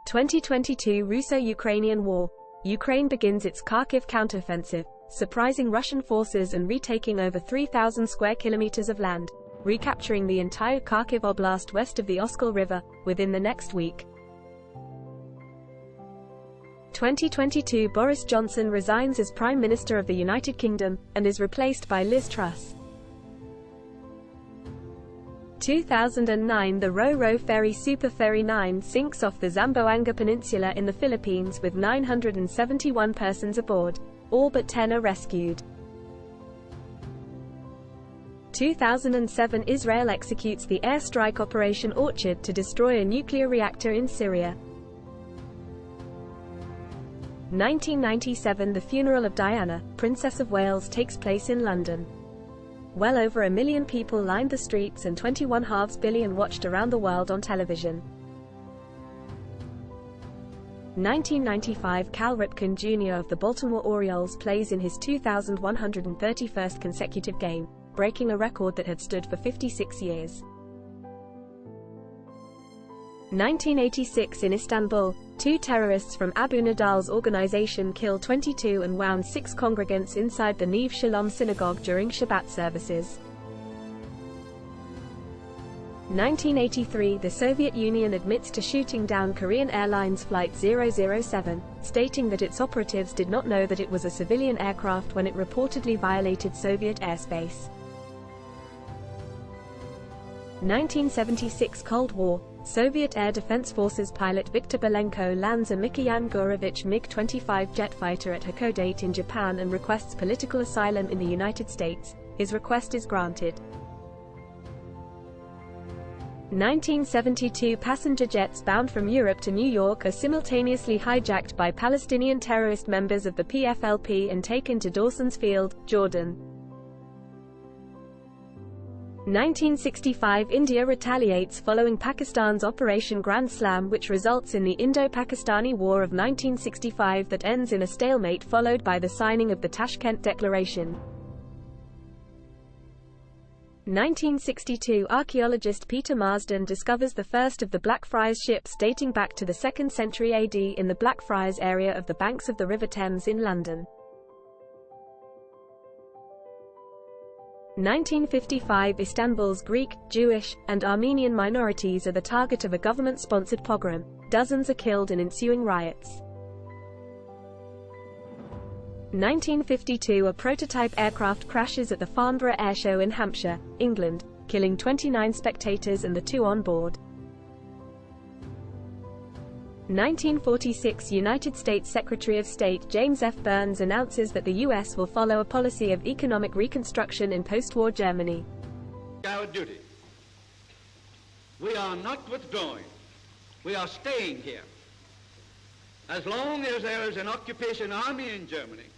2022 Russo-Ukrainian War. Ukraine begins its Kharkiv counteroffensive, surprising Russian forces and retaking over 3,000 square kilometers of land, recapturing the entire Kharkiv Oblast west of the Oskol River, within the next week. 2022 Boris Johnson resigns as Prime Minister of the United Kingdom, and is replaced by Liz Truss. 2009 The Ro-Ro ferry SuperFerry 9 sinks off the Zamboanga Peninsula in the Philippines with 971 persons aboard. All but 10 are rescued. 2007 Israel executes the airstrike Operation Orchard to destroy a nuclear reactor in Syria. 1997 The funeral of Diana, Princess of Wales takes place in London. Well over 1 million people lined the streets and 21.5 billion watched around the world on television. 1995 Cal Ripken Jr. of the Baltimore Orioles plays in his 2,131st consecutive game, breaking a record that had stood for 56 years. 1986 in Istanbul, 2 terrorists from Abu Nadal's organization killed 22 and wound 6 congregants inside the Neve Shalom synagogue during Shabbat services. 1983 The Soviet Union admits to shooting down Korean Airlines Flight 007, stating that its operatives did not know that it was a civilian aircraft when it reportedly violated Soviet airspace. 1976 Cold War, Soviet Air Defense Forces pilot Viktor Belenko lands a Mikoyan Gurevich MiG-25 jet fighter at Hakodate in Japan and requests political asylum in the United States. His request is granted. 1972 Passenger jets bound from Europe to New York are simultaneously hijacked by Palestinian terrorist members of the PFLP and taken to Dawson's Field, Jordan. 1965 India retaliates following Pakistan's Operation Grand Slam, which results in the Indo-Pakistani War of 1965 that ends in a stalemate followed by the signing of the Tashkent Declaration. 1962 Archaeologist Peter Marsden discovers the first of the Blackfriars ships dating back to the 2nd century AD in the Blackfriars area of the banks of the River Thames in London. 1955 Istanbul's Greek, Jewish, and Armenian minorities are the target of a government-sponsored pogrom. Dozens are killed in ensuing riots. 1952 A prototype aircraft crashes at the Farnborough Airshow in Hampshire, England, killing 29 spectators and the 2 on board. 1946 United States Secretary of State James F. Byrnes announces that the U.S. will follow a policy of economic reconstruction in post-war Germany. Our duty. We are not withdrawing. We are staying here. As long as there is an occupation army in Germany,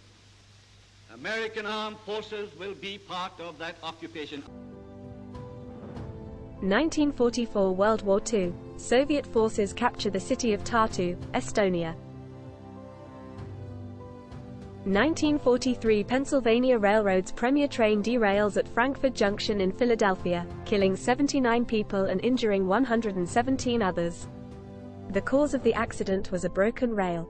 American armed forces will be part of that occupation. 1944 World War II. Soviet forces capture the city of Tartu, Estonia. 1943 Pennsylvania Railroad's premier train derails at Frankford Junction in Philadelphia, killing 79 people and injuring 117 others. The cause of the accident was a broken rail.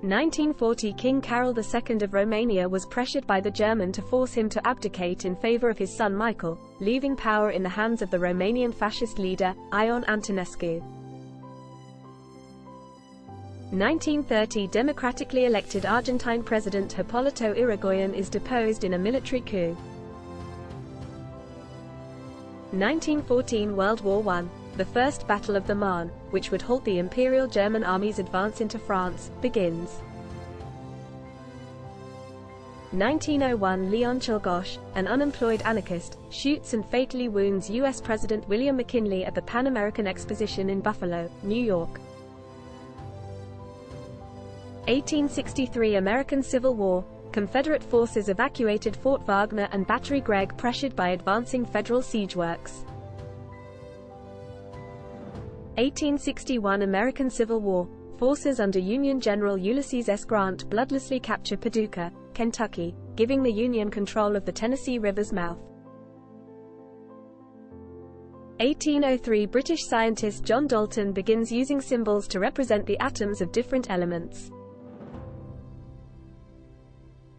1940 King Carol II of Romania was pressured by the German to force him to abdicate in favor of his son Michael, leaving power in the hands of the Romanian fascist leader, Ion Antonescu. 1930 Democratically elected Argentine President Hipólito Yrigoyen is deposed in a military coup. 1914 World War I. The First Battle of the Marne, which would halt the Imperial German Army's advance into France, begins. 1901 Leon Czolgosz, an unemployed anarchist, shoots and fatally wounds U.S. President William McKinley at the Pan American Exposition in Buffalo, New York. 1863 American Civil War. Confederate forces evacuated Fort Wagner and Battery Gregg pressured by advancing federal siege works. 1861 American Civil War. Forces under Union General Ulysses S. Grant bloodlessly capture Paducah, Kentucky, giving the Union control of the Tennessee River's mouth. 1803 British scientist John Dalton begins using symbols to represent the atoms of different elements.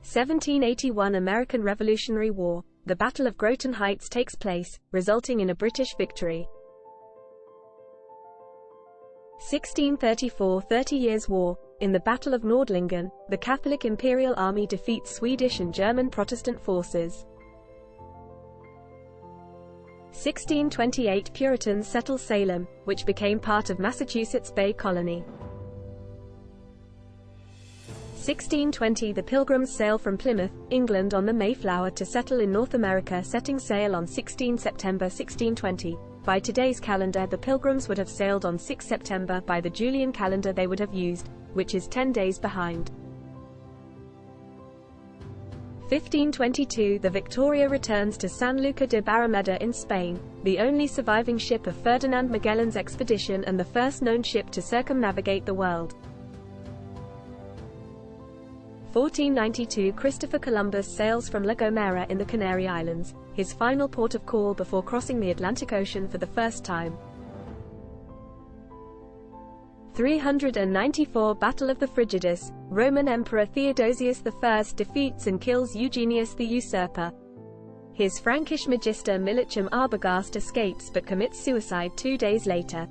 1781 American Revolutionary War. The Battle of Groton Heights takes place, resulting in a British victory. 1634 30 Years' War. In the Battle of Nordlingen, the Catholic Imperial Army defeats Swedish and German Protestant forces. 1628 Puritans settle Salem, which became part of Massachusetts Bay Colony. 1620 The Pilgrims sail from Plymouth, England on the Mayflower to settle in North America, setting sail on 16 September 1620. By today's calendar, the Pilgrims would have sailed on 6 September. By the Julian calendar they would have used, which is 10 days behind. 1522 The Victoria returns to Sanlúcar de Barrameda in Spain, the only surviving ship of Ferdinand Magellan's expedition and the first known ship to circumnavigate the world. 1492 Christopher Columbus sails from La Gomera in the Canary Islands, his final port of call before crossing the Atlantic Ocean for the first time. 394 Battle of the Frigidus. Roman Emperor Theodosius I defeats and kills Eugenius the usurper. His Frankish magister Milichum Arbogast escapes but commits suicide 2 days later.